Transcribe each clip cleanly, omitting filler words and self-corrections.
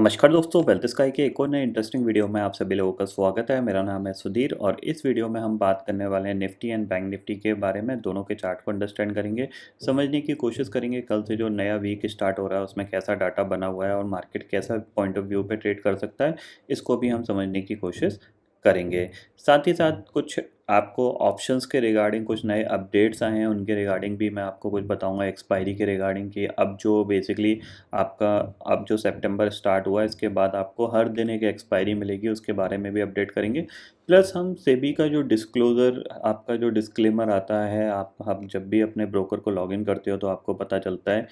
नमस्कार दोस्तों, wealth sky के एक और नए इंटरेस्टिंग वीडियो में आप सभी लोगों का स्वागत है। मेरा नाम है सुधीर और इस वीडियो में हम बात करने वाले हैं निफ्टी एंड बैंक निफ्टी के बारे में। दोनों के चार्ट को अंडरस्टैंड करेंगे, समझने की कोशिश करेंगे कल से जो नया वीक स्टार्ट हो रहा है उसमें कैसा डाटा बना हुआ है और मार्केट कैसा पॉइंट ऑफ व्यू पे ट्रेड कर सकता है, इसको भी हम समझने की कोशिश करेंगे। साथ ही साथ कुछ आपको ऑप्शंस के रिगार्डिंग कुछ नए अपडेट्स आए हैं, उनके रिगार्डिंग भी मैं आपको कुछ बताऊंगा। एक्सपायरी के रिगार्डिंग कि अब जो बेसिकली आपका अब जो सितंबर स्टार्ट हुआ है इसके बाद आपको हर दिन एक एक्सपायरी मिलेगी, उसके बारे में भी अपडेट करेंगे। प्लस हम सेबी का जो डिस्क्लोज़र आपका जो डिस्क्लेमर आता है, आप जब भी अपने ब्रोकर को लॉगिन करते हो तो आपको पता चलता है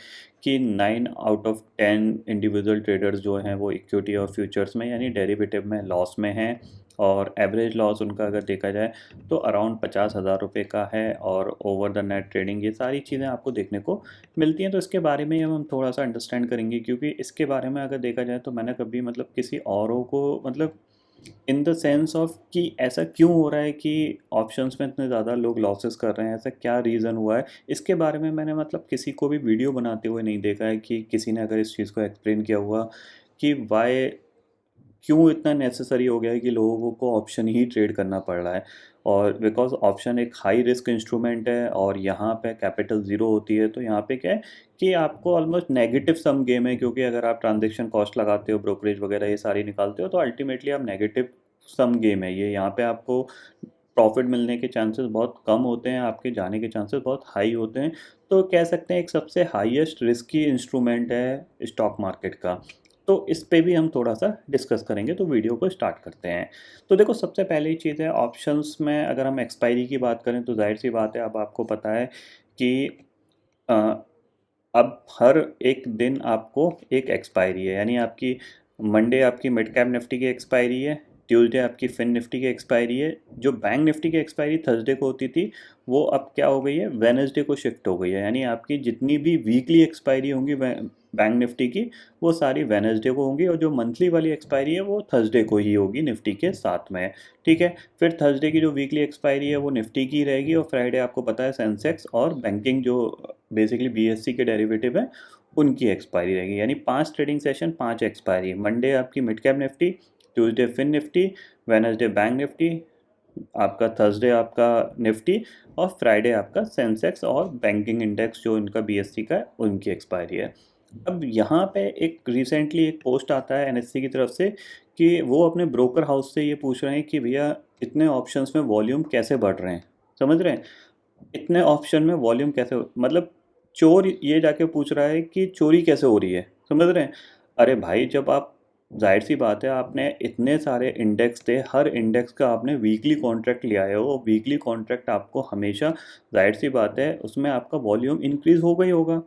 कि 9 आउट ऑफ 10 इंडिविजुअल ट्रेडर्स जो हैं वो इक्विटी और फ्यूचर्स में यानी डेरिवेटिव में लॉस में हैं। और एवरेज लॉस उनका अगर देखा जाए तो अराउंड 50,000 रुपये का है। और ओवर द नेट ट्रेडिंग, ये सारी चीज़ें आपको देखने को मिलती हैं। तो इसके बारे में हम थोड़ा सा अंडरस्टैंड करेंगे, क्योंकि इसके बारे में अगर देखा जाए तो मैंने कभी मतलब किसी औरों को मतलब इन द सेंस ऑफ कि ऐसा क्यों हो रहा है कि ऑप्शंस में इतने ज़्यादा लोग लॉसेस कर रहे हैं, ऐसा क्या रीज़न हुआ है, इसके बारे में मैंने मतलब किसी को भी वीडियो बनाते हुए नहीं देखा है कि किसी ने अगर इस चीज़ को एक्सप्लेन किया हुआ कि वाई क्यों इतना नेसेसरी हो गया है कि लोगों को ऑप्शन ही ट्रेड करना पड़ रहा है। और बिकॉज ऑप्शन एक हाई रिस्क इंस्ट्रूमेंट है और यहाँ पे कैपिटल ज़ीरो होती है, तो यहाँ पे क्या है कि आपको ऑलमोस्ट नेगेटिव सम गेम है, क्योंकि अगर आप ट्रांजेक्शन कॉस्ट लगाते हो, ब्रोकरेज वगैरह ये सारी निकालते हो, तो अल्टीमेटली आप नेगेटिव सम गेम है ये। यहाँ पे आपको प्रॉफिट मिलने के चांसेस बहुत कम होते हैं, आपके जाने के चांसेस बहुत हाई होते हैं। तो कह सकते हैं एक सबसे हाईएस्ट रिस्की इंस्ट्रूमेंट है स्टॉक मार्केट का। तो इस पे भी हम थोड़ा सा डिस्कस करेंगे, तो वीडियो को स्टार्ट करते हैं। तो देखो, सबसे पहली चीज़ है ऑप्शंस में अगर हम एक्सपायरी की बात करें तो जाहिर सी बात है, अब आपको पता है कि अ, अब हर एक दिन आपको एक एक्सपायरी है। यानी आपकी मंडे आपकी मिड कैप निफ्टी की एक्सपायरी है, ट्यूसडे आपकी फिन निफ्टी की एक्सपायरी है। जो बैंक निफ्टी की एक्सपायरी थर्सडे को होती थी वो अब क्या हो गई है, वेनसडे को शिफ्ट हो गई है। यानी आपकी जितनी भी वीकली एक्सपायरी होंगी बैंक निफ्टी की, वो सारी वेनसडे को होंगी, और जो मंथली वाली एक्सपायरी है वो थर्सडे को ही होगी निफ्टी के साथ में। ठीक है, फिर थर्सडे की जो वीकली एक्सपायरी है वो निफ्टी की रहेगी, और फ्राइडे आपको पता है सेंसेक्स और बैंकिंग जो बेसिकली बीएससी के डेरिवेटिव है उनकी एक्सपायरी रहेगी। यानी 5 ट्रेडिंग सेशन 5 एक्सपायरी। मंडे आपकी mid cap Nifty, Tuesday fin Nifty, Wednesday bank Nifty, आपका थर्सडे आपका निफ्टी, और फ्राइडे आपका सेंसेक्स और बैंकिंग इंडेक्स जो इनका बीएससी का है उनकी एक्सपायरी है। अब यहाँ पे एक रिसेंटली एक पोस्ट आता है एनएससी की तरफ से कि वो अपने ब्रोकर हाउस से ये पूछ रहे हैं कि भैया इतने ऑप्शंस में वॉल्यूम कैसे बढ़ रहे हैं। समझ रहे हैं, इतने ऑप्शन में वॉल्यूम कैसे मतलब चोर ये जाके पूछ रहा है कि चोरी कैसे हो रही है। समझ रहे हैं, अरे भाई, जब आप जाहिर सी बात है आपने इतने सारे इंडेक्स थे, हर इंडेक्स का आपने वीकली कॉन्ट्रैक्ट लिया है, वो वीकली कॉन्ट्रैक्ट आपको हमेशा जाहिर सी बात है उसमें आपका वॉल्यूम इंक्रीज हो गई होगा।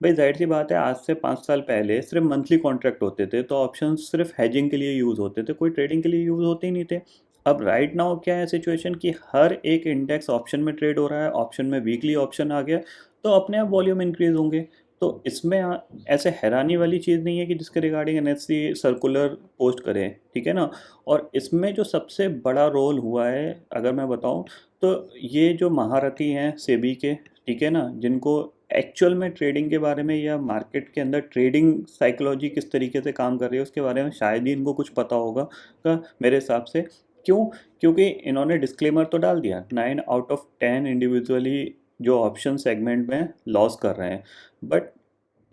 भाई जाहिर सी बात है, आज से 5 साल पहले सिर्फ मंथली कॉन्ट्रैक्ट होते थे, तो ऑप्शन सिर्फ हेजिंग के लिए यूज़ होते थे, कोई ट्रेडिंग के लिए यूज़ होते ही नहीं थे। अब राइट नाउ क्या है सिचुएशन कि हर एक इंडेक्स ऑप्शन में ट्रेड हो रहा है, ऑप्शन में वीकली ऑप्शन आ गया, तो अपने आप वॉल्यूम इंक्रीज होंगे। तो इसमें ऐसे हैरानी वाली चीज़ नहीं है कि जिसके रिगार्डिंग एनएससी सर्कुलर पोस्ट करे, ठीक है ना। और इसमें जो सबसे बड़ा रोल हुआ है अगर मैं बताऊं, तो ये जो महारथी हैं सेबी के, ठीक है ना, जिनको एक्चुअल में ट्रेडिंग के बारे में या मार्केट के अंदर ट्रेडिंग साइकोलॉजी किस तरीके से काम कर रही है उसके बारे में शायद ही इनको कुछ पता होगा का मेरे हिसाब से। क्यों? क्योंकि इन्होंने डिस्क्लेमर तो डाल दिया 9 आउट ऑफ 10 इंडिविजुअली जो ऑप्शन सेगमेंट में लॉस कर रहे हैं, बट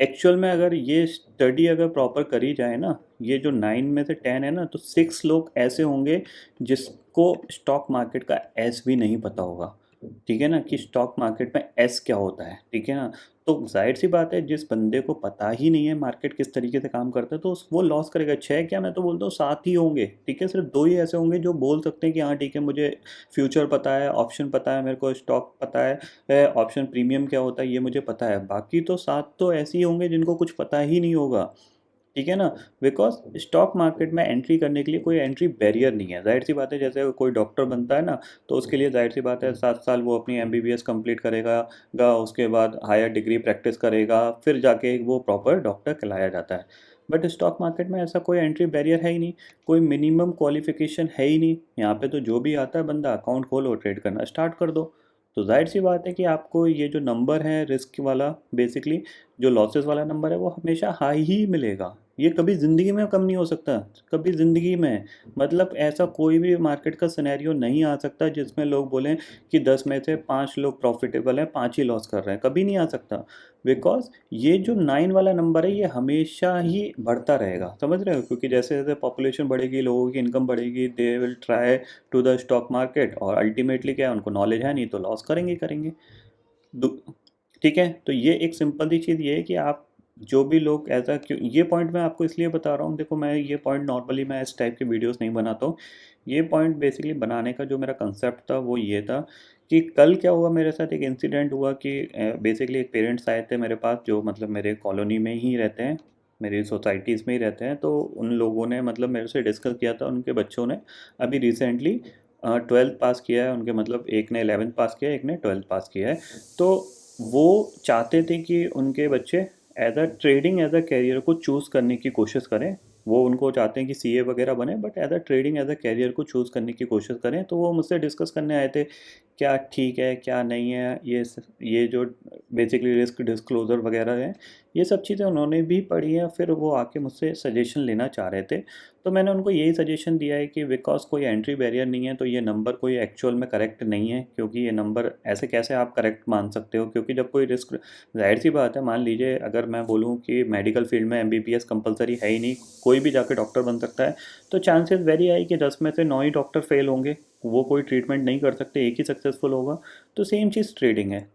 एक्चुअल में अगर ये स्टडी अगर प्रॉपर करी जाए ना, ये जो 9 में से 10 है ना, तो 6 लोग ऐसे होंगे जिसको स्टॉक मार्केट का एस भी नहीं पता होगा। ठीक है ना, कि स्टॉक मार्केट में एस क्या होता है, ठीक है ना। तो जाहिर सी बात है, जिस बंदे को पता ही नहीं है मार्केट किस तरीके से काम करता है तो वो लॉस करेगा। 6 क्या, मैं तो बोलता हूँ 7 ही होंगे, ठीक है। सिर्फ 2 ही ऐसे होंगे जो बोल सकते हैं कि हाँ ठीक है, मुझे फ्यूचर पता है, ऑप्शन पता है, मेरे को स्टॉक पता है, ऑप्शन प्रीमियम क्या होता है ये मुझे पता है। बाकी तो 7 तो ऐसे ही होंगे जिनको कुछ पता ही नहीं होगा, ठीक है ना। बिकॉज स्टॉक मार्केट में एंट्री करने के लिए कोई एंट्री बैरियर नहीं है। जाहिर सी बात है, जैसे कोई डॉक्टर बनता है ना, तो उसके लिए जाहिर सी बात है 7 साल वो अपनी एमबीबीएस कंप्लीट करेगा, उसके बाद हायर डिग्री प्रैक्टिस करेगा, फिर जाके वो प्रॉपर डॉक्टर कहलाया जाता है। बट स्टॉक मार्केट में ऐसा कोई एंट्री बैरियर है ही नहीं, कोई मिनिमम क्वालिफिकेशन है ही नहीं। यहाँ पे तो जो भी आता है बंदा अकाउंट खोलो, ट्रेड करना स्टार्ट कर दो। तो जाहिर सी बात है कि आपको ये जो नंबर है रिस्क वाला, बेसिकली जो लॉसेस वाला नंबर है, वो हमेशा हाई ही मिलेगा। ये कभी ज़िंदगी में कम नहीं हो सकता, कभी ज़िंदगी में। मतलब ऐसा कोई भी मार्केट का सिनेरियो नहीं आ सकता जिसमें लोग बोलें कि 10 में से 5 लोग प्रॉफिटेबल हैं, 5 ही लॉस कर रहे हैं, कभी नहीं आ सकता। बिकॉज़ ये जो 9 वाला नंबर है ये हमेशा ही बढ़ता रहेगा, समझ रहे हो? क्योंकि जैसे-जैसे पॉपुलेशन बढ़ेगी, लोगों की इनकम बढ़ेगी, they will try to the stock market, और अल्टीमेटली क्या है, उनको नॉलेज है नहीं तो लॉस करेंगे ही करेंगे। दु ठीक है? तो ये एक सिंपल सी चीज़ ये है कि आप जो भी लोग ऐसा क्यों, ये पॉइंट मैं आपको इसलिए बता रहा हूँ, देखो मैं ये पॉइंट नॉर्मली मैं इस टाइप की वीडियोस नहीं बनाता हूँ। ये पॉइंट बेसिकली बनाने का जो मेरा कांसेप्ट था वो ये था कि कल क्या हुआ मेरे साथ, एक इंसिडेंट हुआ कि बेसिकली एक पेरेंट्स आए थे मेरे पास जो मतलब मेरे कॉलोनी में ही रहते हैं, मेरी सोसाइटीज़ में ही रहते हैं। तो उन लोगों ने मतलब मेरे से डिस्कस किया था, उनके बच्चों ने अभी रिसेंटली 12th पास किया है उनके, मतलब एक ने 11th पास किया है, एक ने 12th पास किया है। तो वो चाहते थे कि उनके बच्चे as a trading as a career को चूज़ करने की कोशिश करें। वो उनको चाहते हैं कि सीए वगैरह बने, but as a trading as a career को चूज़ करने की कोशिश करें। तो वो मुझसे डिस्कस करने आए थे क्या ठीक है क्या नहीं है, ये जो बेसिकली रिस्क डिस्क्लोजर वगैरह है, ये सब चीज़ें उन्होंने भी पढ़ी हैं। फिर वो आके मुझसे सजेशन लेना चाह रहे थे। तो मैंने उनको यही सजेशन दिया है कि बिकॉज कोई एंट्री बैरियर नहीं है तो ये नंबर कोई एक्चुअल में करेक्ट नहीं है, क्योंकि ये नंबर ऐसे कैसे आप करेक्ट मान सकते हो, क्योंकि जब कोई रिस्क, जाहिर सी बात है, मान लीजिए अगर मैं बोलूँ कि मेडिकल फील्ड में एमबीबीएस कंपलसरी है ही नहीं, कोई भी जाके डॉक्टर बन सकता है, तो चांसेस वेरी हाई कि 10 में से 9 ही डॉक्टर फेल होंगे, वो कोई ट्रीटमेंट नहीं कर सकते, एक ही सक्सेसफुल होगा। तो सेम चीज़ ट्रेडिंग है,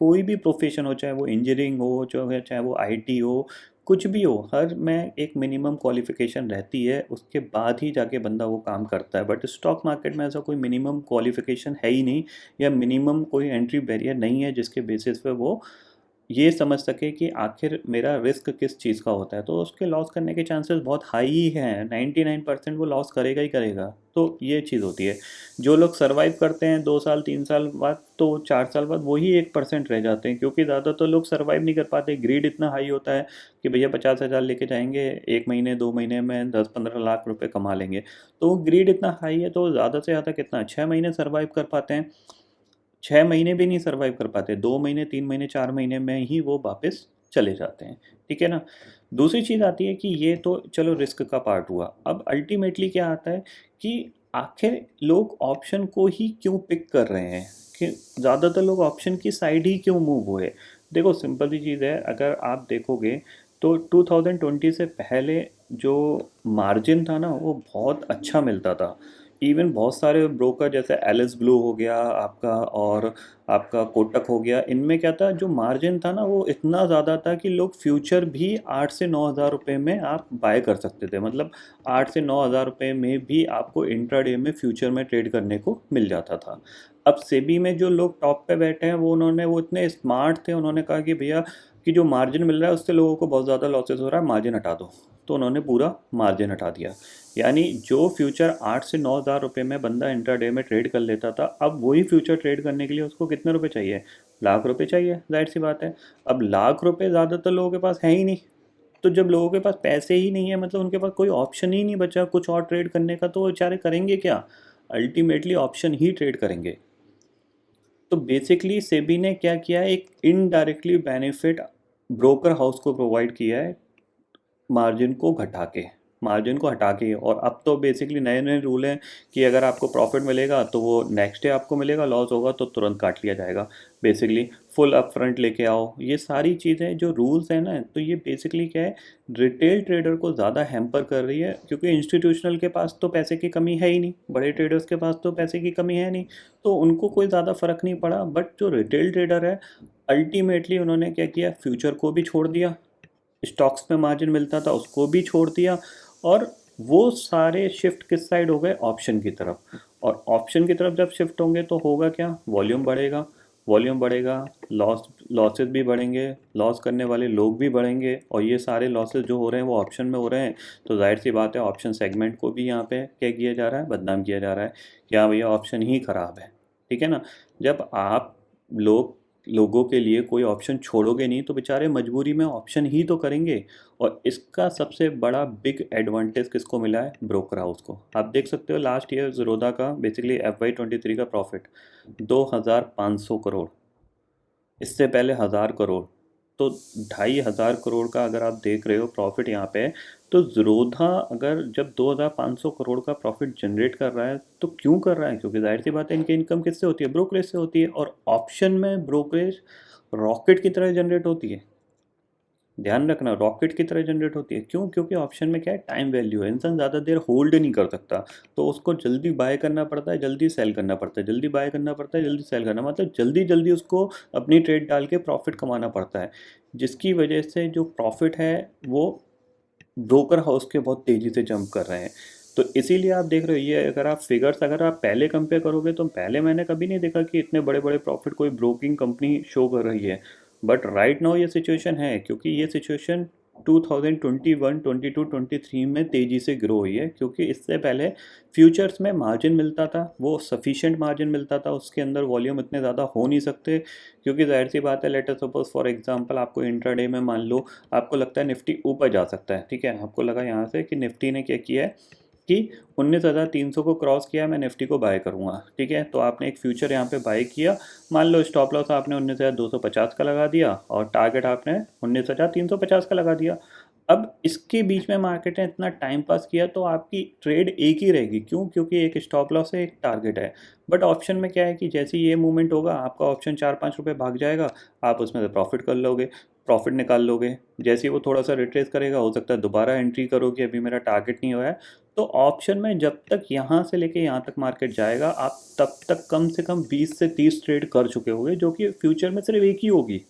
कोई भी प्रोफेशन हो, चाहे वो इंजीनियरिंग हो, चाहे वो आईटी हो, कुछ भी हो, हर में एक मिनिमम क्वालिफिकेशन रहती है, उसके बाद ही जाके बंदा वो काम करता है। बट स्टॉक मार्केट में ऐसा कोई मिनिमम क्वालिफिकेशन है ही नहीं, या मिनिमम कोई एंट्री बैरियर नहीं है जिसके बेसिस पे वो ये समझ सके कि आखिर मेरा रिस्क किस चीज़ का होता है। तो उसके लॉस करने के चांसेस बहुत हाई ही हैं, 99% वो लॉस करेगा ही करेगा। तो ये चीज़ होती है। जो लोग सर्वाइव करते हैं 2 साल 3 साल बाद, तो 4 साल बाद वही 1% रह जाते हैं, क्योंकि ज़्यादातर लोग सर्वाइव नहीं कर पाते। ग्रीड इतना हाई होता है कि भैया 50,000 लेके जाएंगे, 1 महीने 2 महीने में 10-15 लाख रुपए कमा लेंगे। तो ग्रीड इतना हाई है, तो ज़्यादा से ज़्यादा कितना 6 महीने सर्वाइव कर पाते हैं। 6 महीने भी नहीं सर्वाइव कर पाते, 2 महीने 3 महीने 4 महीने में ही वो वापस चले जाते हैं। ठीक है ना? दूसरी चीज़ आती है कि ये तो चलो रिस्क का पार्ट हुआ। अब अल्टीमेटली क्या आता है कि आखिर लोग ऑप्शन को ही क्यों पिक कर रहे हैं, कि ज़्यादातर लोग ऑप्शन की साइड ही क्यों मूव हुए। देखो सिंपल सी चीज़ है, अगर आप देखोगे तो 2020 से पहले जो मार्जिन था ना वो बहुत अच्छा मिलता था। इवन बहुत सारे ब्रोकर जैसे एलिस ब्लू हो गया आपका, और आपका कोटक हो गया, इनमें क्या था, जो मार्जिन था ना वो इतना ज़्यादा था कि लोग फ्यूचर भी 8 से 9 हज़ार रुपये में आप बाय कर सकते थे। मतलब 8 से 9 हज़ार रुपये में भी आपको इंट्राडे में फ्यूचर में ट्रेड करने को मिल जाता था। अब सेबी में जो लोग टॉप पे बैठे हैं वो इतने स्मार्ट थे, उन्होंने कहा कि भैया कि जो मार्जिन मिल रहा है उससे लोगों को बहुत ज़्यादा लॉसेस हो रहा है, मार्जिन हटा दो। तो उन्होंने पूरा मार्जिन हटा दिया। यानी जो फ्यूचर 8 से 9 हज़ार रुपये में बंदा इंट्राडे में ट्रेड कर लेता था, अब वही फ्यूचर ट्रेड करने के लिए उसको कितने रुपए चाहिए, लाख रुपए चाहिए, जाहिर सी बात है। अब लाख रुपए ज़्यादातर लोगों के पास है ही नहीं। तो जब लोगों के पास पैसे ही नहीं है, मतलब उनके पास कोई ऑप्शन ही नहीं बचा कुछ और ट्रेड करने का, तो वो बेचारे करेंगे क्या? अल्टीमेटली ऑप्शन ही ट्रेड करेंगे। तो बेसिकली सेबी ने क्या किया है, एक इनडायरेक्टली बेनिफिट ब्रोकर हाउस को प्रोवाइड किया है, मार्जिन को हटा के। और अब तो बेसिकली नए नए रूल हैं कि अगर आपको प्रॉफिट मिलेगा तो वो नेक्स्ट डे आपको मिलेगा, लॉस होगा तो तुरंत काट लिया जाएगा। बेसिकली फुल अप फ्रंट लेके आओ, ये सारी चीज़ें जो रूल्स हैं ना, तो ये बेसिकली क्या है, रिटेल ट्रेडर को ज़्यादा हैम्पर कर रही है, क्योंकि इंस्टीट्यूशनल के पास तो पैसे की कमी है ही नहीं, बड़े ट्रेडर्स के पास तो पैसे की कमी है नहीं, तो उनको कोई ज़्यादा फ़र्क नहीं पड़ा। बट जो रिटेल ट्रेडर है, अल्टीमेटली उन्होंने क्या किया, फ्यूचर को भी छोड़ दिया, स्टॉक्स में मार्जिन मिलता था उसको भी छोड़ दिया, और वो सारे शिफ्ट किस साइड हो गए, ऑप्शन की तरफ। और ऑप्शन की तरफ जब शिफ्ट होंगे तो होगा क्या, वॉल्यूम बढ़ेगा, लॉसेस भी बढ़ेंगे, लॉस करने वाले लोग भी बढ़ेंगे, और ये सारे लॉसेस जो हो रहे हैं वो ऑप्शन में हो रहे हैं। तो जाहिर सी बात है ऑप्शन सेगमेंट को भी यहाँ पे क्या किया जा रहा है, बदनाम किया जा रहा है कि हाँ भैया ऑप्शन ही ख़राब है। ठीक है ना? जब आप लोगों के लिए कोई ऑप्शन छोड़ोगे नहीं तो बेचारे मजबूरी में ऑप्शन ही तो करेंगे। और इसका सबसे बड़ा बिग एडवांटेज किसको मिला है, ब्रोकर हाउस को। आप देख सकते हो लास्ट ईयर ज़ीरोधा का बेसिकली FY23 का प्रॉफिट 2,500 करोड़, इससे पहले 1,000 करोड़। तो 2,500 करोड़ का अगर आप देख रहे हो प्रॉफिट यहाँ पे, तो ज़ीरोधा अगर जब 2,500 करोड़ का प्रॉफिट जनरेट कर रहा है तो क्यों कर रहा है? क्योंकि जाहिर सी बात है इनकी इनकम किससे होती है? ब्रोकरेज से होती है, और ऑप्शन में ब्रोकरेज रॉकेट की तरह जनरेट होती है। ध्यान रखना, रॉकेट की तरह जनरेट होती है। क्यों? क्योंकि ऑप्शन में क्या है, टाइम वैल्यू है। इंसान ज़्यादा देर होल्ड नहीं कर सकता, तो उसको जल्दी बाय करना पड़ता है, जल्दी सेल करना पड़ता है, जल्दी बाय करना पड़ता है, जल्दी सेल करना, मतलब जल्दी जल्दी उसको अपनी ट्रेड डाल के प्रॉफिट कमाना पड़ता है, जिसकी वजह से जो प्रॉफिट है वो ब्रोकर हाउस के बहुत तेज़ी से जंप कर रहे हैं। तो इसीलिए आप देख रहे हो, ये अगर आप फिगर्स अगर आप पहले कंपेयर करोगे तो पहले मैंने कभी नहीं देखा कि इतने बड़े बड़े प्रॉफिट कोई ब्रोकिंग कंपनी शो कर रही है। बट राइट नाउ ये सिचुएशन है, क्योंकि ये सिचुएशन 2021, 22, 23 में तेज़ी से ग्रो हुई है, क्योंकि इससे पहले फ्यूचर्स में मार्जिन मिलता था, वो सफिशिएंट मार्जिन मिलता था, उसके अंदर वॉल्यूम इतने ज़्यादा हो नहीं सकते, क्योंकि जाहिर सी बात है, let us suppose for example आपको इंट्राडे में मान लो आपको लगता है निफ्टी ऊपर जा सकता है, ठीक है, आपको लगा यहाँ से कि निफ्टी ने क्या किया है कि 19,300 को क्रॉस किया, मैं निफ्टी को बाय करूँगा, ठीक है, तो आपने एक फ्यूचर यहाँ पे बाय किया, मान लो स्टॉप लॉस आपने 19,250 का लगा दिया और टारगेट आपने 19,350 का लगा दिया। अब इसके बीच में मार्केट ने इतना टाइम पास किया तो आपकी ट्रेड एक ही रहेगी। क्यों? क्योंकि एक स्टॉप लॉस है, एक टारगेट है। बट ऑप्शन में क्या है कि जैसे ही ये मूवमेंट होगा आपका ऑप्शन 4-5 रुपये भाग जाएगा, आप उसमें से प्रॉफिट कर लोगे, प्रॉफिट निकाल लोगे। जैसे ही वो थोड़ा सा रिट्रेस करेगा, हो सकता है दोबारा एंट्री करो कि अभी मेरा टारगेट नहीं हुआ है। तो ऑप्शन में जब तक यहाँ से लेके यहाँ तक मार्केट जाएगा, आप तब तक कम से कम 20 से 30 ट्रेड कर चुके होंगे, जो कि फ्यूचर में सिर्फ एक ही होगी।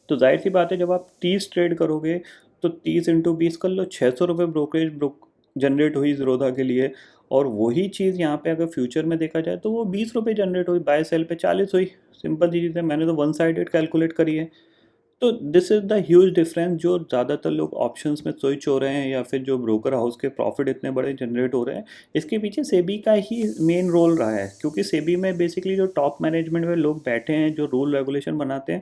तो जाहिर सी बात है, जब आप 30 ट्रेड करोगे तो 30 इंटू 20 कर लो, 600 रुपये ब्रोकरेज जनरेट हुई ज़ीरोधा के लिए। और वही चीज़ यहाँ पे अगर फ्यूचर में देखा जाए तो वो 20 रुपये जनरेट हुई, बाय सेल पे 40 हुई। सिंपल सी चीज़ है, मैंने तो वन साइडेड कैलकुलेट करी है। तो this is the huge difference जो ज़्यादातर लोग ऑप्शंस में स्विच हो रहे हैं, या फिर जो ब्रोकर हाउस के प्रॉफिट इतने बड़े जनरेट हो रहे हैं, इसके पीछे सेबी का ही मेन रोल रहा है। क्योंकि सेबी में बेसिकली जो टॉप मैनेजमेंट में लोग बैठे हैं, जो रूल रेगुलेशन बनाते हैं,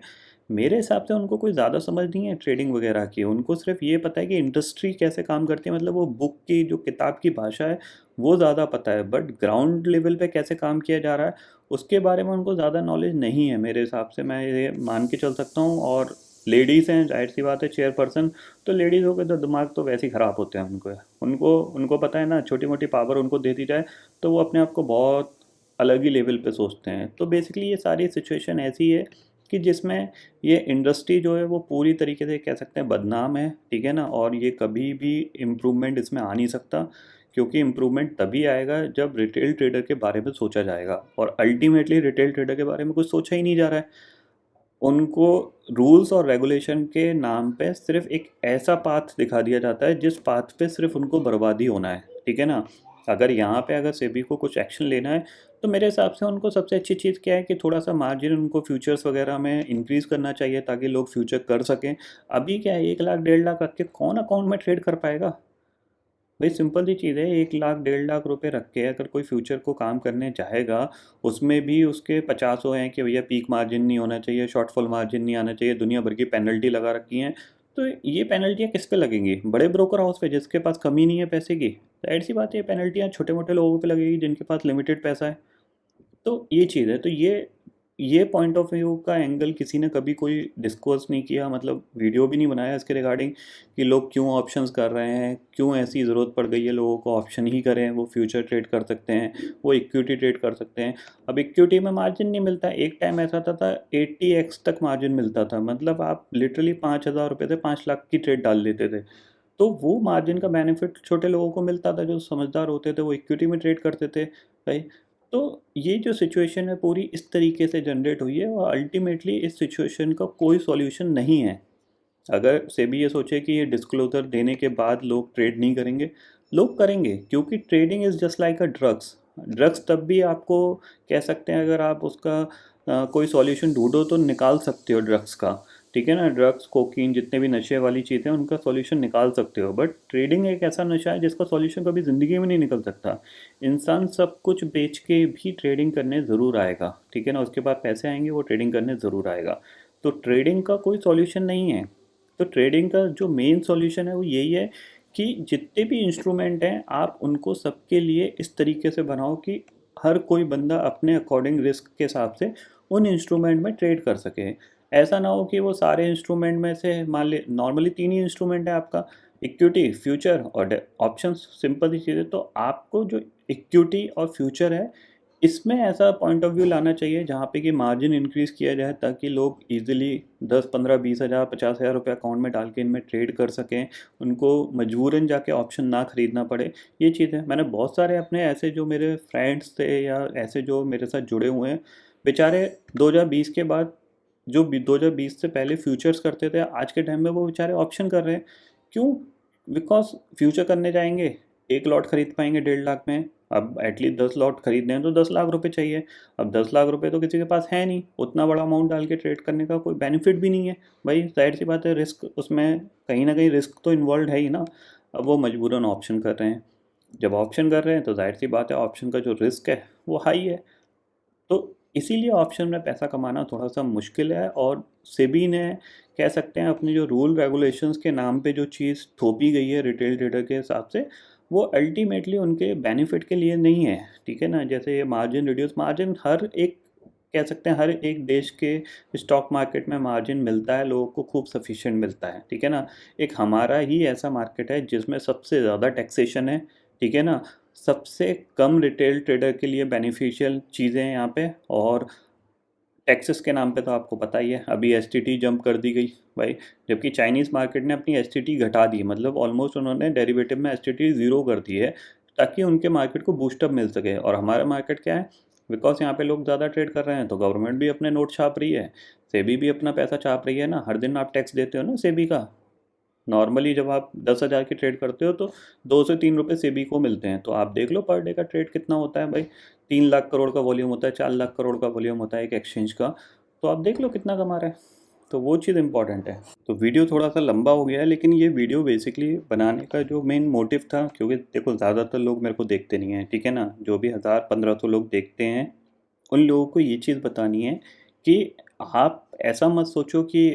मेरे हिसाब से उनको कोई ज़्यादा समझ नहीं है ट्रेडिंग वगैरह की। उनको सिर्फ ये पता है कि इंडस्ट्री कैसे काम करती है, मतलब वो बुक की जो किताब की भाषा है वो ज़्यादा पता है, बट ग्राउंड लेवल पे कैसे काम किया जा रहा है उसके बारे में उनको ज़्यादा नॉलेज नहीं है मेरे हिसाब से। मैं ये मान के चल सकता हूँ। और लेडीज़ हैं, जाहिर सी बात है, चेयरपर्सन, तो लेडीज़ हो गए तो दिमाग तो वैसे ही ख़राब होते हैं उनको उनको उनको पता है ना, छोटी मोटी पावर उनको दे दी जाए तो वो अपने आप को बहुत अलग ही लेवल पे सोचते हैं। तो बेसिकली ये सारी सिचुएशन ऐसी है कि जिसमें ये इंडस्ट्री जो है वो पूरी तरीके से कह सकते हैं बदनाम है, ठीक है ना। और ये कभी भी इम्प्रूवमेंट इसमें आ नहीं सकता, क्योंकि इम्प्रूवमेंट तभी आएगा जब रिटेल ट्रेडर के बारे में सोचा जाएगा, और अल्टीमेटली रिटेल ट्रेडर के बारे में कुछ सोचा ही नहीं जा रहा है। उनको रूल्स और रेगुलेशन के नाम पे सिर्फ एक ऐसा पाथ दिखा दिया जाता है जिस पाथ पे सिर्फ उनको बर्बादी होना है, ठीक है ना। अगर यहाँ पे अगर सेबी को कुछ एक्शन लेना है तो मेरे हिसाब से उनको सबसे अच्छी चीज़ क्या है कि थोड़ा सा मार्जिन उनको फ्यूचर्स वगैरह में इंक्रीज़ करना चाहिए, ताकि लोग फ्यूचर कर सकें। अभी क्या है, 1 लाख 1.5 लाख रख के कौन अकाउंट में ट्रेड कर पाएगा? भाई सिंपल सी चीज़ है, 1 लाख 1.5 लाख रुपए रख के अगर कोई फ्यूचर को काम करने चाहेगा, उसमें भी उसके 50 हैं कि भैया पीक मार्जिन नहीं होना चाहिए, शॉर्टफॉल मार्जिन नहीं आना चाहिए, दुनिया भर की पेनल्टी लगा रखी हैं। तो ये पेनल्टियाँ किस पे लगेंगी? बड़े ब्रोकर हाउस पे, जिसके पास कमी नहीं है पैसे की। जाहिर सी बात है, ये पेनल्टियाँ छोटे मोटे लोगों पे लगेगी जिनके पास लिमिटेड पैसा है। तो ये चीज़ है। तो ये पॉइंट ऑफ व्यू का एंगल किसी ने कभी कोई डिस्कस नहीं किया, मतलब वीडियो भी नहीं बनाया इसके रिगार्डिंग कि लोग क्यों ऑप्शंस कर रहे हैं, क्यों ऐसी ज़रूरत पड़ गई है लोगों को ऑप्शन ही करें। वो फ्यूचर ट्रेड कर सकते हैं, वो इक्विटी ट्रेड कर सकते हैं। अब इक्विटी में मार्जिन नहीं मिलता, एक टाइम ऐसा था 80x तक मार्जिन मिलता था, मतलब आप लिटरली 5,000 रुपये से 5 लाख की ट्रेड डाल लेते थे। तो वो मार्जिन का बेनिफिट छोटे लोगों को मिलता था, जो समझदार होते थे वो इक्विटी में ट्रेड करते थे भाई। तो ये जो सिचुएशन है पूरी इस तरीके से जनरेट हुई है, और अल्टीमेटली इस सिचुएशन का कोई सॉल्यूशन नहीं है। अगर सेबी ये सोचे कि ये डिस्क्लोजर देने के बाद लोग ट्रेड नहीं करेंगे, लोग करेंगे, क्योंकि trading is just like a drugs. Drugs तब भी आपको कह सकते हैं, अगर आप उसका कोई सॉल्यूशन ढूंढो तो निकाल सकते हो ड्रग्स का, ठीक है ना। ड्रग्स, कोकीन, जितने भी नशे वाली चीज़ें उनका सॉल्यूशन निकाल सकते हो, बट ट्रेडिंग एक ऐसा नशा है जिसका सॉल्यूशन कभी ज़िंदगी में नहीं निकल सकता। इंसान सब कुछ बेच के भी ट्रेडिंग करने ज़रूर आएगा, ठीक है ना। उसके बाद पैसे आएंगे, वो ट्रेडिंग करने ज़रूर आएगा। तो ट्रेडिंग का कोई सॉल्यूशन नहीं है। तो ट्रेडिंग का जो मेन सॉल्यूशन है वो यही है कि जितने भी इंस्ट्रूमेंट हैं आप उनको सबके लिए इस तरीके से बनाओ कि हर कोई बंदा अपने अकॉर्डिंग रिस्क के हिसाब से उन इंस्ट्रूमेंट में ट्रेड कर सके। ऐसा ना हो कि वो सारे इंस्ट्रूमेंट में से मान ले नॉर्मली 3 ही इंस्ट्रूमेंट है आपका, इक्विटी, फ्यूचर और ऑप्शंस, सिंपल सी चीज़ है। तो आपको जो इक्विटी और फ्यूचर है, इसमें ऐसा पॉइंट ऑफ व्यू लाना चाहिए जहाँ पे कि मार्जिन इंक्रीज़ किया जाए, ताकि लोग इजीली 10, 15, 20,000, 50,000 रुपये अकाउंट में डाल के इनमें ट्रेड कर सकें, उनको मजबूरन जाके ऑप्शन ना खरीदना पड़े। ये चीज़ है। मैंने बहुत सारे अपने ऐसे जो मेरे फ्रेंड्स थे या ऐसे जो मेरे साथ जुड़े हुए हैं, बेचारे 2020 के बाद जो 2020 से पहले फ्यूचर्स करते थे, आज के टाइम में वो बेचारे ऑप्शन कर रहे हैं। क्यों? बिकॉज फ्यूचर करने जाएंगे, एक लॉट खरीद पाएंगे 1.5 लाख में। अब एटलीस्ट 10 लॉट खरीदने हैं तो 10 लाख रुपए चाहिए। अब 10 लाख रुपए तो किसी के पास है नहीं, उतना बड़ा अमाउंट डाल के ट्रेड करने का कोई बेनिफिट भी नहीं है। भाई जाहिर सी बात है, रिस्क उसमें कहीं ना कहीं रिस्क तो इन्वॉल्व है ही ना। अब वो मजबूरन ऑप्शन कर रहे हैं। जब ऑप्शन कर रहे हैं तो जाहिर सी बात है, ऑप्शन का जो रिस्क है वो हाई है। तो इसीलिए ऑप्शन में पैसा कमाना थोड़ा सा मुश्किल है। और सेबी ने, कह सकते हैं, अपने जो रूल रेगुलेशंस के नाम पे जो चीज़ थोपी गई है रिटेल ट्रेडर के हिसाब से, वो अल्टीमेटली उनके बेनिफिट के लिए नहीं है। ठीक है ना? जैसे ये मार्जिन रिड्यूस, मार्जिन हर एक, कह सकते हैं, हर एक देश के स्टॉक मार्केट में मार्जिन मिलता है लोगों को, खूब सफिशिएंट मिलता है। ठीक है ना? एक हमारा ही ऐसा मार्केट है जिसमें सबसे ज़्यादा टैक्सेशन है। ठीक है ना? सबसे कम रिटेल ट्रेडर के लिए बेनिफिशियल चीज़ें हैं यहाँ पे। और टैक्सेस के नाम पे तो आपको पता ही है, अभी एसटीटी जंप कर दी गई भाई। जबकि चाइनीज़ मार्केट ने अपनी एसटीटी घटा दी, मतलब ऑलमोस्ट उन्होंने डेरिवेटिव में एसटीटी ज़ीरो कर दी है, ताकि उनके मार्केट को बूस्टअप मिल सके। और हमारा मार्केट क्या है? बिकॉज यहाँ पे लोग ज़्यादा ट्रेड कर रहे हैं, तो गवर्नमेंट भी अपने नोट छाप रही है, सेबी भी अपना पैसा छाप रही है ना। हर दिन आप टैक्स देते हो ना सेबी का। नॉर्मली जब आप 10,000 की ट्रेड करते हो तो 2 से 3 रुपये सेबी को मिलते हैं। तो आप देख लो पर डे का ट्रेड कितना होता है भाई। 3 लाख करोड़ का वॉल्यूम होता है, 4 लाख करोड़ का वॉल्यूम होता है एक एक्सचेंज का। तो आप देख लो कितना कमा रहे हैं। तो वो चीज़ इंपॉर्टेंट है। तो वीडियो थोड़ा सा लंबा हो गया है, लेकिन ये वीडियो बेसिकली बनाने का जो मेन मोटिव था, क्योंकि देखो ज़्यादातर लोग मेरे को देखते नहीं हैं। ठीक है ना? जो भी 1000-1500 लोग देखते हैं, उन लोगों को ये चीज़ बतानी है कि आप ऐसा मत सोचो कि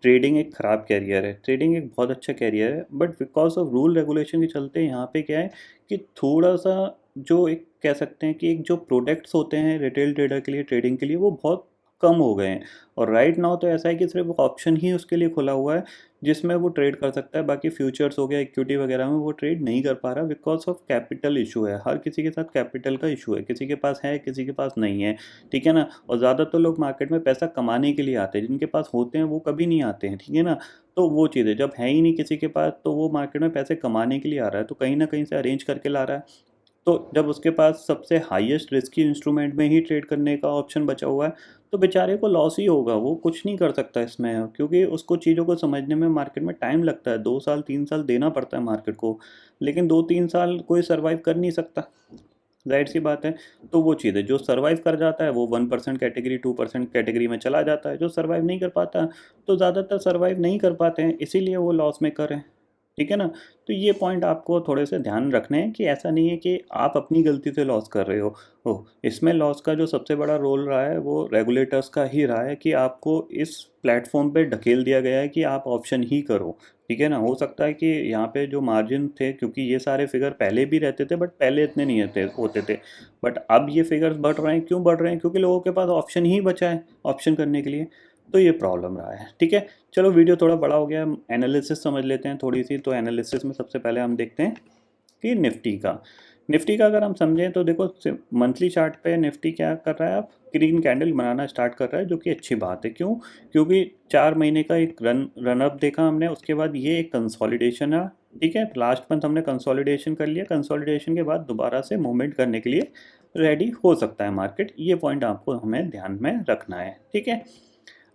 ट्रेडिंग एक ख़राब कैरियर है। ट्रेडिंग एक बहुत अच्छा कैरियर है, but because of rule regulation के चलते यहाँ पे क्या है कि थोड़ा सा, जो एक कह सकते हैं कि एक जो प्रोडक्ट्स होते हैं रिटेल ट्रेडर के लिए, ट्रेडिंग के लिए, वो बहुत कम हो गए हैं। और राइट नाउ तो ऐसा है कि सिर्फ ऑप्शन ही उसके लिए खुला हुआ है जिसमें वो ट्रेड कर सकता है। बाकी फ्यूचर्स हो गया, इक्विटी वगैरह में वो ट्रेड नहीं कर पा रहा, बिकॉज ऑफ कैपिटल इशू है। हर किसी के साथ कैपिटल का इशू है, किसी के पास है, किसी के पास नहीं है। ठीक है ना? और ज़्यादातर लोग मार्केट में पैसा कमाने के लिए आते हैं, जिनके पास होते हैं वो कभी नहीं आते हैं। ठीक है ना? तो वो चीज़ है, जब है ही नहीं किसी के पास, तो वो मार्केट में पैसे कमाने के लिए आ रहा है, तो कहीं ना कहीं से अरेंज करके ला रहा है। तो जब उसके पास सबसे हाईएस्ट रिस्की इंस्ट्रूमेंट में ही ट्रेड करने का ऑप्शन बचा हुआ है, तो बेचारे को लॉस ही होगा। वो कुछ नहीं कर सकता इसमें, क्योंकि उसको चीज़ों को समझने में मार्केट में टाइम लगता है। 2 साल 3 साल देना पड़ता है मार्केट को, लेकिन 2-3 साल कोई सर्वाइव कर नहीं सकता। जाहिर सी बात है। तो वो चीज़ है, जो सर्वाइव कर जाता है वो 1% कैटेगरी, 2% कैटेगरी में चला जाता है। जो सर्वाइव नहीं कर पाता, तो ज़्यादातर सर्वाइव नहीं कर पाते हैं, इसीलिए वो लॉस मेकर हैं। ठीक है ना? तो ये पॉइंट आपको थोड़े से ध्यान रखने हैं कि ऐसा नहीं है कि आप अपनी गलती से लॉस कर रहे हो। इसमें लॉस का जो सबसे बड़ा रोल रहा है वो रेगुलेटर्स का ही रहा है, कि आपको इस प्लेटफॉर्म पे ढकेल दिया गया है कि आप ऑप्शन ही करो। ठीक है ना? हो सकता है कि यहाँ पे जो मार्जिन थे, क्योंकि ये सारे फिगर पहले भी रहते थे, बट पहले इतने नहीं होते थे। बट अब ये फिगर्स बढ़ रहे हैं। क्यों बढ़ रहे हैं? क्योंकि लोगों के पास ऑप्शन ही बचा है ऑप्शन करने के लिए। तो ये प्रॉब्लम रहा है। ठीक है? चलो वीडियो थोड़ा बड़ा हो गया, एनालिसिस समझ लेते हैं थोड़ी सी। तो एनालिसिस में सबसे पहले हम देखते हैं कि निफ्टी का अगर हम समझें तो देखो, मंथली चार्ट पे निफ्टी क्या कर रहा है, अब ग्रीन कैंडल बनाना स्टार्ट कर रहा है, जो कि अच्छी बात है। क्यों? क्योंकि 4 महीने का एक रन अप देखा हमने, उसके बाद ये एक कंसोलिडेशन है। ठीक है? लास्ट मंथ हमने कंसोलिडेशन कर लिया, कंसोलिडेशन के बाद दोबारा से मूवमेंट करने के लिए रेडी हो सकता है मार्केट। ये पॉइंट आपको हमें ध्यान में रखना है। ठीक है?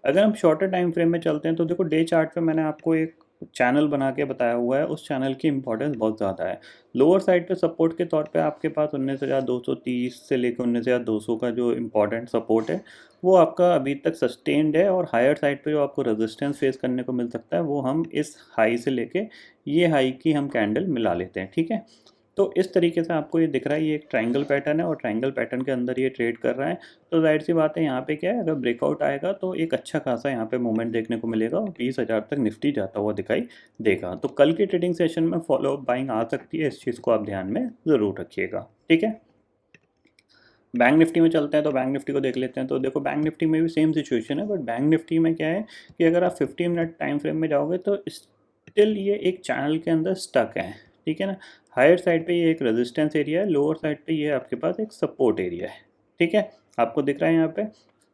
अगर हम शॉर्टर टाइम फ्रेम में चलते हैं तो देखो, डे चार्ट पे मैंने आपको एक चैनल बना के बताया हुआ है। उस चैनल की इंपॉर्टेंस बहुत ज़्यादा है। लोअर साइड पे सपोर्ट के तौर पे आपके पास 19,230 से लेकर 19,200 का जो इम्पोर्टेंट सपोर्ट है, वो आपका अभी तक सस्टेन्ड है। और हायर साइड पे जो आपको रेजिस्टेंस फेस करने को मिल सकता है, वो हम इस हाई से लेके ये हाई की हम कैंडल मिला लेते हैं। ठीक है? तो इस तरीके से आपको ये दिख रहा है, ये एक ट्रायंगल पैटर्न है, और ट्रायंगल पैटर्न के अंदर ये ट्रेड कर रहा है। तो जाहिर सी बात है, यहाँ पे क्या है, अगर ब्रेकआउट आएगा तो एक अच्छा खासा यहाँ पे मूवमेंट देखने को मिलेगा, और 20,000 तक निफ्टी जाता हुआ दिखाई देगा। तो कल के ट्रेडिंग सेशन में फॉलो अप बाइंग आ सकती है, इस चीज़ को आप ध्यान में ज़रूर रखिएगा। ठीक है? बैंक निफ्टी में चलते हैं तो बैंक निफ्टी को देख लेते हैं। तो देखो बैंक निफ्टी में भी सेम सिचुएशन है, बट बैंक निफ्टी में क्या है कि अगर आप 50 मिनट टाइम फ्रेम में जाओगे तो स्टिल ये एक चैनल के अंदर स्टक है, ठीक है ना। हायर साइड पे ये एक रेजिस्टेंस एरिया है, लोअर साइड पे ये आपके पास एक सपोर्ट एरिया है, ठीक है, आपको दिख रहा है यहाँ पे।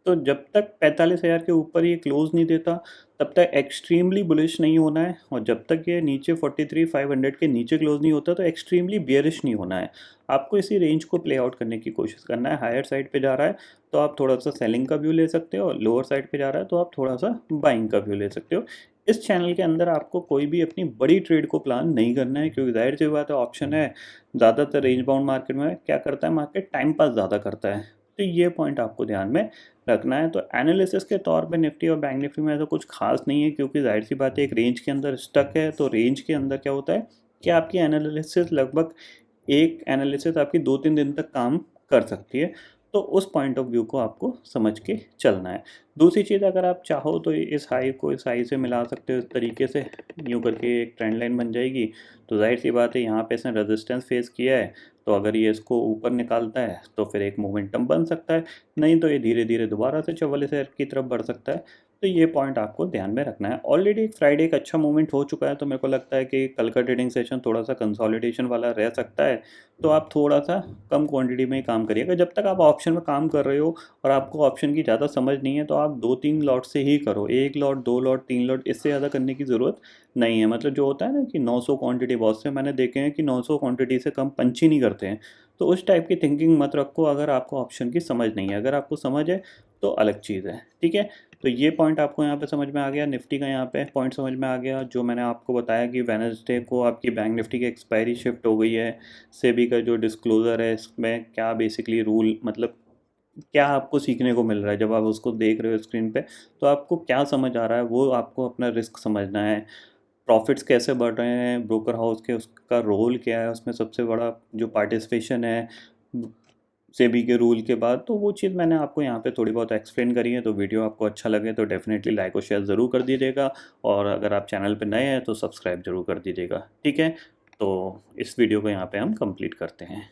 तो जब तक 45,000 के ऊपर ये क्लोज नहीं देता तब तक एक्सट्रीमली बुलिश नहीं होना है, और जब तक ये नीचे 43,500 के नीचे क्लोज नहीं होता तो एक्सट्रीमली बियरिश नहीं होना है। आपको इसी रेंज को प्ले आउट करने की कोशिश करना है। हायर साइड पे जा रहा है तो आप थोड़ा सा सेलिंग का व्यू ले सकते हो, और लोअर साइड पे जा रहा है तो आप थोड़ा सा बाइंग का व्यू ले सकते हो। इस चैनल के अंदर आपको कोई भी अपनी बड़ी ट्रेड को प्लान नहीं करना है, क्योंकि जाहिर सी बात है ऑप्शन है, ज़्यादातर रेंज बाउंड मार्केट में क्या करता है, मार्केट टाइम पास ज़्यादा करता है। तो ये पॉइंट आपको ध्यान में रखना है। तो एनालिसिस के तौर पे निफ्टी और बैंक निफ्टी में ऐसा कुछ खास नहीं है, क्योंकि जाहिर सी बात है एक रेंज के अंदर स्टक है। तो रेंज के अंदर क्या होता है कि आपकी एनालिसिस लगभग एक एनालिसिस आपकी 2-3 दिन तक काम कर सकती है। तो उस पॉइंट ऑफ व्यू को आपको समझ के चलना है। दूसरी चीज़, अगर आप चाहो तो इस हाई को इस हाई से मिला सकते हो, इस तरीके से यूँ करके एक ट्रेंड लाइन बन जाएगी। तो जाहिर सी बात है यहाँ पे इसने रेजिस्टेंस फेस किया है, तो अगर ये इसको ऊपर निकालता है तो फिर एक मोमेंटम बन सकता है, नहीं तो ये धीरे धीरे दोबारा से 44,000 की तरफ बढ़ सकता है। तो ये पॉइंट आपको ध्यान में रखना है। ऑलरेडी एक फ्राइडे एक अच्छा मूवमेंट हो चुका है, तो मेरे को लगता है कि कल का ट्रेडिंग सेशन थोड़ा सा कंसोलिडेशन वाला रह सकता है। तो आप थोड़ा सा कम क्वांटिटी में ही काम करिएगा। जब तक आप ऑप्शन में काम कर रहे हो और आपको ऑप्शन की ज़्यादा समझ नहीं है तो आप 2-3 लॉट से ही करो, 1 लॉट 2 लॉट 3 लॉट, इससे ज़्यादा करने की ज़रूरत नहीं है। मतलब जो होता है ना कि 900 क्वांटिटी, बहुत से मैंने देखे हैं कि 900 क्वांटिटी से कम पंच ही नहीं करते हैं। तो उस टाइप की थिंकिंग मत रखो अगर आपको ऑप्शन की समझ नहीं है। अगर आपको समझ है तो अलग चीज़ है, ठीक है। तो ये पॉइंट आपको यहाँ पे समझ में आ गया, निफ्टी का यहाँ पे पॉइंट समझ में आ गया। जो मैंने आपको बताया कि वेडनेसडे को आपकी बैंक निफ्टी की एक्सपायरी शिफ्ट हो गई है, सेबी का जो डिस्क्लोज़र है इसमें क्या बेसिकली रूल, मतलब क्या आपको सीखने को मिल रहा है जब आप उसको देख रहे हो स्क्रीन पे, तो आपको क्या समझ आ रहा है, वो आपको अपना रिस्क समझना है। प्रॉफिट्स कैसे बढ़ रहे हैं ब्रोकर हाउस के, उसका रोल क्या है, उसमें सबसे बड़ा जो पार्टिसिपेशन है सेबी के रूल के बाद, तो वो चीज़ मैंने आपको यहाँ पे थोड़ी बहुत एक्सप्लेन करी है। तो वीडियो आपको अच्छा लगे तो डेफिनेटली लाइक और शेयर ज़रूर कर दीजिएगा, और अगर आप चैनल पे नए हैं तो सब्सक्राइब ज़रूर कर दीजिएगा, ठीक है। तो इस वीडियो को यहाँ पे हम कंप्लीट करते हैं।